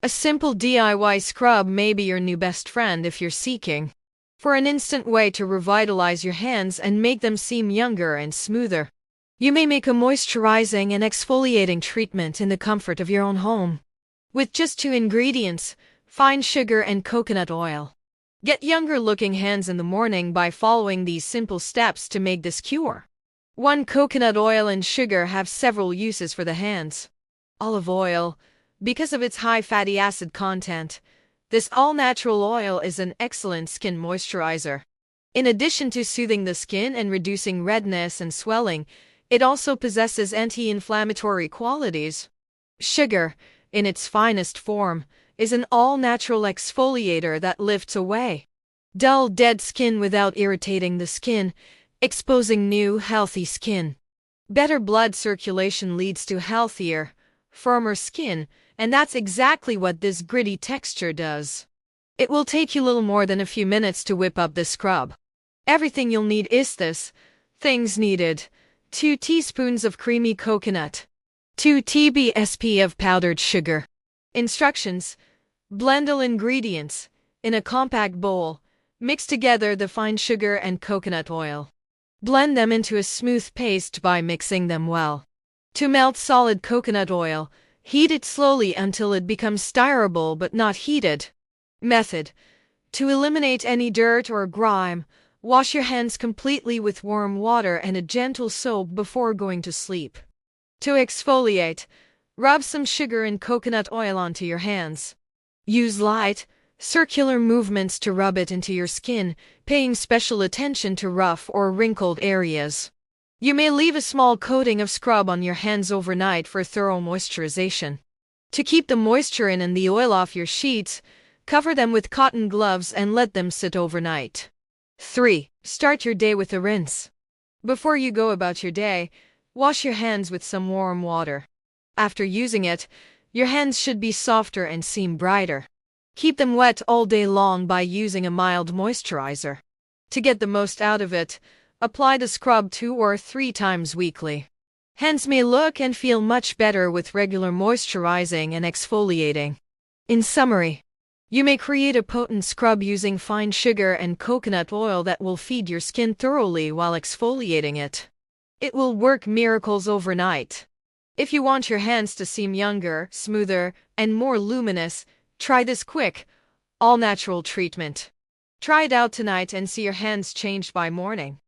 A simple DIY scrub may be your new best friend if you're seeking for an instant way to revitalize your hands and make them seem younger and smoother. You may make a moisturizing and exfoliating treatment in the comfort of your own home. With just two ingredients, fine sugar and coconut oil. Get younger looking hands in the morning by following these simple steps to make this cure. 1. Coconut oil and sugar have several uses for the hands. Olive oil. Because of its high fatty acid content, this all-natural oil is an excellent skin moisturizer. In addition to soothing the skin and reducing redness and swelling, it also possesses anti-inflammatory qualities. Sugar, in its finest form, is an all-natural exfoliator that lifts away dull, dead skin without irritating the skin, exposing new, healthy skin. Better blood circulation leads to healthier, firmer skin, and that's exactly what this gritty texture does. It will take you little more than a few minutes to whip up this scrub. Everything you'll need is this. Things needed: 2 teaspoons of creamy coconut, 2 TBSP of powdered sugar. Instructions: blend all ingredients in a compact bowl. Mix together the fine sugar and coconut oil. Blend them into a smooth paste by mixing them well. To melt solid coconut oil, heat it slowly until it becomes stirrable but not heated. Method: to eliminate any dirt or grime, wash your hands completely with warm water and a gentle soap before going to sleep. To exfoliate, rub some sugar and coconut oil onto your hands. Use light, circular movements to rub it into your skin, paying special attention to rough or wrinkled areas. You may leave a small coating of scrub on your hands overnight for thorough moisturization. To keep the moisture in and the oil off your sheets, cover them with cotton gloves and let them sit overnight. 3. Start your day with a rinse. Before you go about your day, wash your hands with some warm water. After using it, your hands should be softer and seem brighter. Keep them wet all day long by using a mild moisturizer. To get the most out of it, apply the scrub 2 or 3 times weekly. Hands may look and feel much better with regular moisturizing and exfoliating. In summary, you may create a potent scrub using fine sugar and coconut oil that will feed your skin thoroughly while exfoliating it. It will work miracles overnight. If you want your hands to seem younger, smoother, and more luminous, try this quick, all-natural treatment. Try it out tonight and see your hands changed by morning.